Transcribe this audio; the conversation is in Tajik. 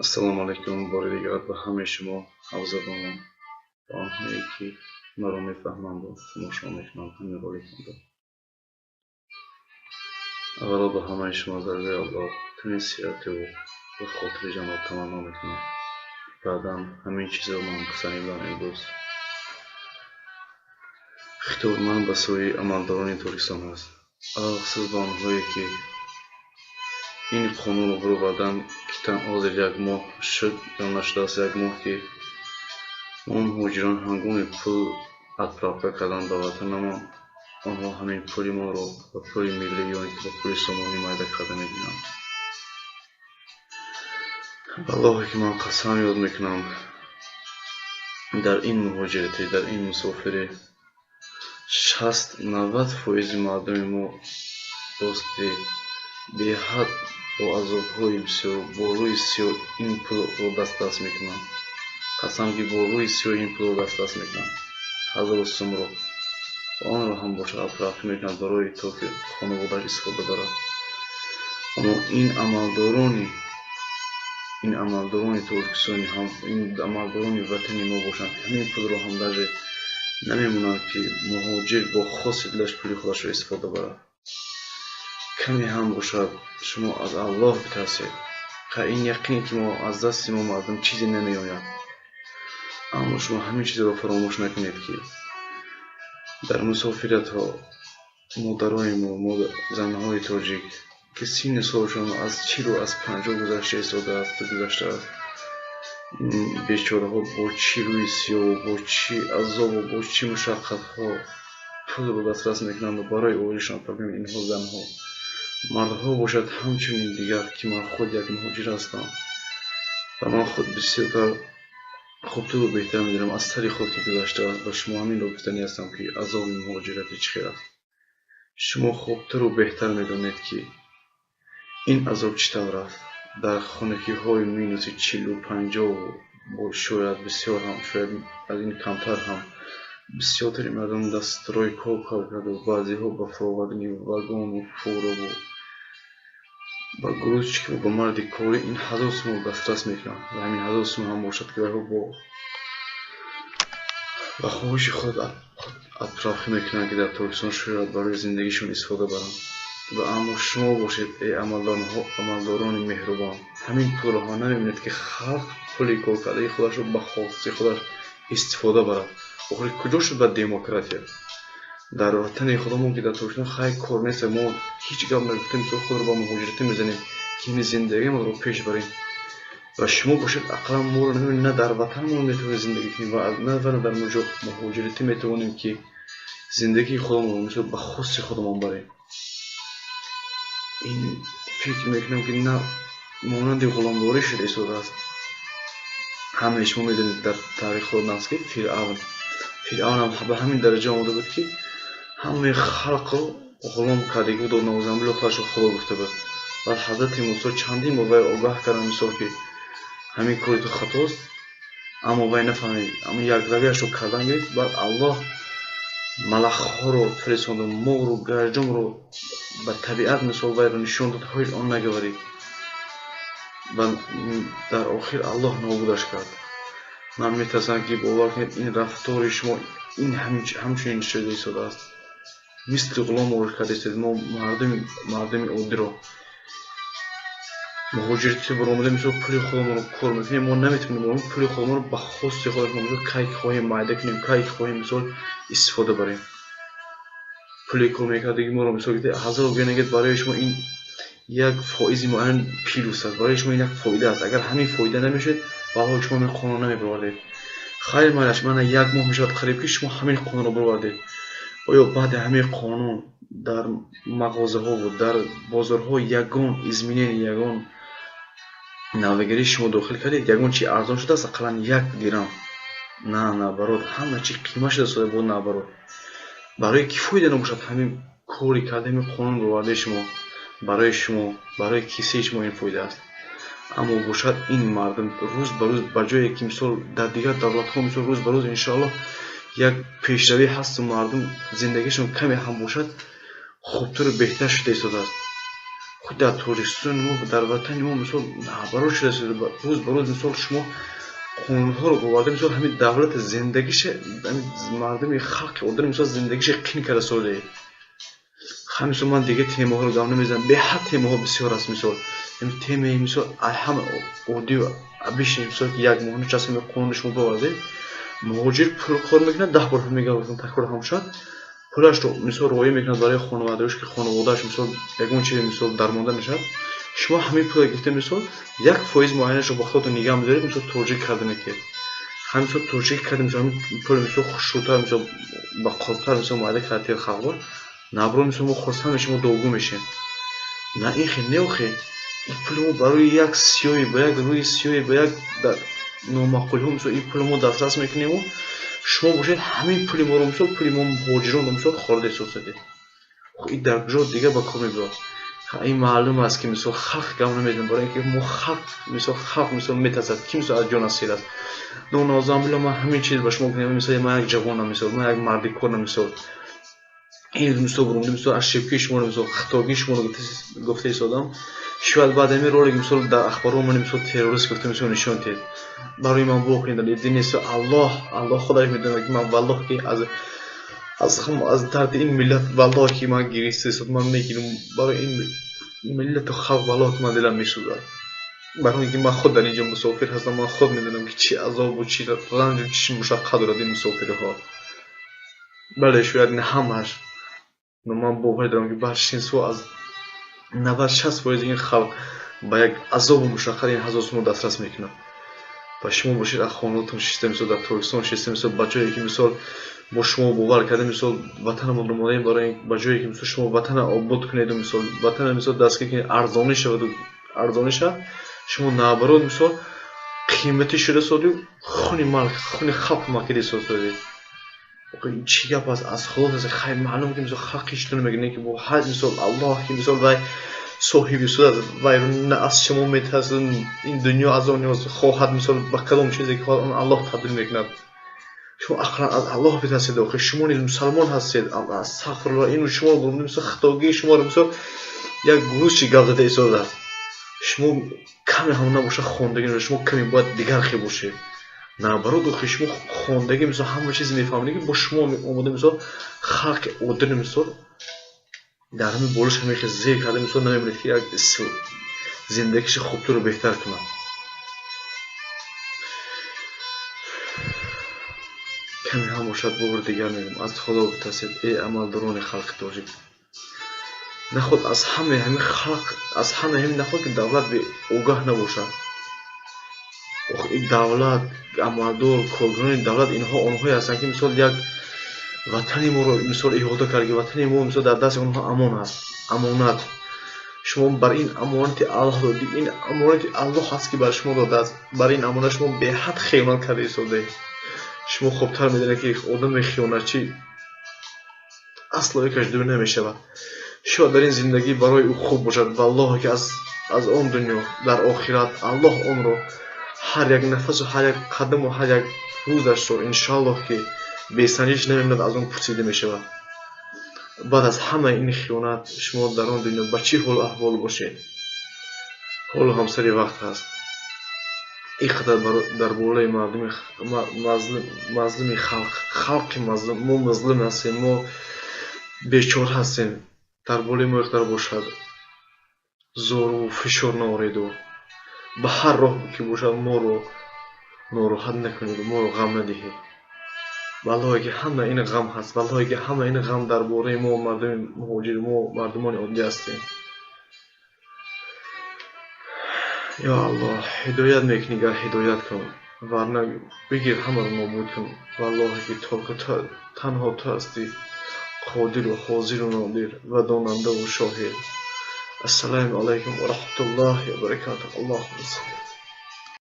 Ассалому алайкум, бори дигар ба ҳамаи шумо ҳавзадонон ва онҳое ки маро мефаҳманду тамошо мекунанд ҳамин роликамро. аввало ба ҳамаи шумо заргаи Аллоҳ тамоми сиҳату ва хотири ҷаноб таманно мекунам. баъдан ҳамин чизро ман шанидам имрӯз. хитоби ман ба сӯи амалдорони Торкистон аст. алахусус ба онҳое ки ин қонунро бурӯвардан ки танҳо зери як моҳ шуд ё нашудааст, як моҳ ки мо муҳоҷирон ҳангоми пул отправка кардан ба ватанамон онҳо ҳамин пули моро ба пули миллӣ ё ки ба пули сомонӣ майда карда мебинанд. аллоҳе ки ман қасам ёд мекунам дар ин муҳоҷирати дар ин мусофирӣ 60-90% мардуми мо дости беҳад бо азобҳои бисёр бо рӯи сиёҳ ин пулро даст мекунанд. қасам ки бо рӯи сиёҳ ин пулро даст мекунанд. 1000 сумро онро ҳам бошад отправка мекунад барои то ки хонаводааш истифода барад. аммо ин амалдорони торкистони ин амалдорони ватани мо бошанд ҳамин пулро ҳам даже намемонанд ки муҳоҷир бо хоси дилаш пули худашро истифода барад. каме ҳам бошад шумо аз Аллоҳ битарсед. ин яқине ки мо аз дасти мо мардум чизе намеояд. аммо шумо ҳамин чизро фаромӯш накунед ки дар мусофиратҳо модарои мо занҳои тоҷик ки синни солшон аз 40 аз 50 гузашта истодааст гузаштааст, бечораҳо бо чӣ рӯи сиёҳу бо чӣ азобу бо чӣ мушаққатҳо пулро дастрас мекунанду барои оваришон проблеми инҳо занҳо мардҳо бошад ҳамчунин дигар ки ман худ як муҳоҷир ҳастам ва ман худ бисёртар хубтару беҳтар медонам аз сари худ ки гузаштааст ва шумо ҳаминро гуфтанӣ ҳастам ки азоби муҳоҷирати чӣ хел аст. шумо хубтару беҳтар медонед ки ин азоб чӣ тавр аст. дар хонагиҳои минуси 40-50 бо шояд бисёр ҳам шояд аз ин камтар ҳам бисёртари мардум дастрои кор карду баъзеҳо ба фаровардани вагону фуру ба грузчикӣ ба марди корӣ ин 1000 сум дастрас мекунанд ва ҳамин 1000 сум ҳам бошад ки вайҳо ба хоҳиши худ отправка мекунанд ки дар Торкистон шояд барои зиндагишон истифода баранд. ва аммо шумо бошед эй амалдорони меҳрубон, ҳамин пулро ҳам намебинед ки халқ пули коркардаи худашро ба хоси худаш истифода барад. охир куҷо шуд ба демократия? дар ватани худамон ки дар Торкистон хай кор нест, мо ҳеҷ гап нагуфтем, мисол худро ба муҳоҷирати мезанем ки ин зиндагиамонро пеш барем. ва шумо бошед ақалан моро намебинед, на дар ватанмон метавонем зиндагӣ кунем ва на дар муҳоҷирати метавонем ки зиндагии худамонро мисол ба хоси худамон барем. ин фикр мекунам ки на монанди ғуломдорӣ шуда истодааст. ҳамаи шумо медонед дар таърихи худ наст ки фиръавн ҳам ба ҳамин дараҷа омада буд ки ҳамаи халқро ғулом карда буд, навзанбило худашро худо гуфта буд. ва ҳазрати мусо чандин бор вай огаҳ карданд мисол ки ҳамин кори ту хатост, аммо вай нафаҳмид, аммо якравияшро кардан гирифт. баъд Аллоҳ малахҳоро фиристонду мору гаҷдумро ба табиат мисол вайро нишон дод, ҳеҷ он нагаварид ва дар охир Аллоҳ нобудаш кард. ман метарсам ки бовар кунед ин рафтори шумо ин ҳамчунин шуда истодааст. мисли ғулом карда истодед. мо мардуми оддиро муҳоҷирати баромада мисол пули худамонро кор мекунем, мо наметавонем пули худамонро ба хоси худашон кай ки хоҳем майда кунем, кай ки хоҳем мисол истифода барем. пули кор мекардаги моро мисол 1000 генагет барои шумо ин як фоизи муайян плюс аст, барои шумо ин як фоида аст. агар ҳамин фоида намешед валлоҳи шумо ҳамин қонун намебурвардед. хайр майлаш мана як моҳ мешавад қариб ки шумо ҳамин қонунро бурвардед. оё баъди ҳамин қонун дар мағозаҳо дар бозорҳо ягон изменение ягон навигари шумо дохил кардед, ягон чи арзон шудааст ақаллан 1 дирам? на барод ҳама чи қима шуда сода бо на барод. барои ки фоида набошад ҳамин кори карда ҳамин қонун бурвардаи шумо барои кисаи шумо ин фоида аст. аммо бошад ин мардум рӯз ба рӯз ба ҷое ки мисол дар дигар давлатҳо мисол рӯз ба рӯз иншоаллоҳ як пешравӣ ҳасту мардум зиндагишон каме ҳам бошад хубтару беҳтар шуда истодааст. خود در تورستان ما در وطن ما مثال نابرابر شده است. روز به روز مثال شما قانون‌ها رو گوارده مثال همین دولت زندگیش همین مردم خلق اردن مثال زندگیش قین کرده ساله. همین من دیگه تیم‌ها رو گام نمیزنم. به هر تیم‌ها بسیار است مثال. همین تیمی مثال هم اودیو ابیش مثال یک ماه نشسته می قانونش مبارزه مهاجر پول کار میکنه 10 بار میگه گفتم تکرار هم شد. پولش رو مثال روی میکنه برای خانواده‌اش که خانواده‌اش مثال یگون چیزی مثال درمانده نشد. شما همین پول گرفته مثال 1% معینش رو با خودتون نگه می‌دارید مثال توجیه کرده میکنید. همینطور توجیه کردیم مثلا پول مثال خوش‌شوتر مثال با قطار مثال معده کردید خبر نبرو مثال ما خواستم میشیم و دوگو میشیم. نه این خیلی نوخه این پول ما برای یک سیاهی به یک روی سیاهی به یک نامعقول هم مثال این پول ما دسترس میکنیم و شما باشید همین پول ما رو مثال پول ما مهاجران رو مثال خورده احساس دید. این در جا دیگه با کار میبرد. این معلوم است که مثال خلق گام نمیدن برای اینکه ما خلق مثال میترسد کی مثال از جان اسیر است. نو نازم ما همین چیز باش ما کنیم مثال من یک جوانم مثال من یک مردی کنم مثال این مثال برام مثال از شبکه شما مثال خطاگی شما گفته ایستادم شاید بعد همین رولی مثال در اخبارها من مثال تروریست گفته مثال نشان داد برای من بکنید دین است الله خدای میدونه که من والله که از درد این ملت والله که من گریسته است من میگیرم برای این ملت و خلق والله که من دلم میسوزد. برای اینکه من خود در اینجا مسافر هستم من خود میدونم که چی عذاب و چی رنج و چی مشقت دارد این مسافرها. بله شاید نه همش من باور دارم که برشینسو از 90-60% این خلق با یک عذاب و مشقت این هزار سوم دسترس میکنه. و شما باشید از خانوادتون شسته مثل در ترکستان شسته مثل بچه‌ای که مثال با شما باور کرده مثال وطنمون رو مانیم برای بچه‌ای که مثال شما وطن آباد کنید و مثال وطن مثال دستگیر کنید ارزانی شود و ارزانی شد شما نابرابر مثال قیمتی شده سادی خونی ملک خونی خلق مکیدی سازید. این چی گپ است از خدا از خیر معلوم که مثال خلقش نمیگه که با حد مثال الله که مثال وای صاحبی شده وای نه از شما میترسن این دنیا از آن خواهد مثال با کدام چیزی که آن الله تبدیل میکند. شما اقلا از الله بترسید آخه شما نیز مسلمان هستید. استغفر الله این شما گفتم مثال خطاگی شما رو مثال یک گوشی گپ زده ایستاده شما کمی هم نباشه خواندگی رو شما کمی باید دیگر خی باشه نه برای دو شما خواندگی مثلا همه چیز میفهمید که با شما اومده مثلا خلق اودن مثلا در همین بالش همه خیلی زیر کرده مثلا نمیبینید که یک زندگیش خوبتر رو بهتر کنه. کمی هم باشد بار دیگر میگم از خدا بترسید ای عملداران خلق توحید. نخود از همه همین خلق از همه همین نخود که دولت به اوگاه نباشد. این دولت عملدار کارگران دولت اینها آنهایی هستند که مثال یک وطنی ما رو مثال احاطه کرده که وطنی ما مثال در دست آنها امان است. امانت شما بر این امانت الله دادید این امانت الله هست که بر شما داده است. برای این امانت شما به حد خیانت کرده ایستاده. شما خوبتر میدونید که آدم خیانتچی اصلا یکش دو نمیشود. شاید در این زندگی برای او خوب باشد والله که از آن دنیا در آخرت الله آن رو هر یک نفس و هر یک قدم و هر یک روزش رو انشالله که بی‌سنجش نمیموند از اون پرسیده میشود. بعد از همه این خیانت شما در آن دنیا با چه حال احوال باشید. حال هم سری وقت هست. این قدر در بالای مظلوم خلق مظلوم ما مظلوم هستیم ما بیچاره هستیم در بالای ما اقدار باشد زور و فشار نوارید و به هر راه که باشد ما رو ناراحت نکنید و ما رو غم ندهید. والله که همه این غم هست والله که همه این غم در باره ما مردم مهاجر ما مردمان عادی هستیم. یا الله هدایت میکنی گر هدایت کن ورنه بگیر همه رو نابود کن. والله که تو تنها تو هستی قادر و حاضر و نادر و داننده و شاهد. السلام علیکم و رحمت الله و برکاته. الله حافظ.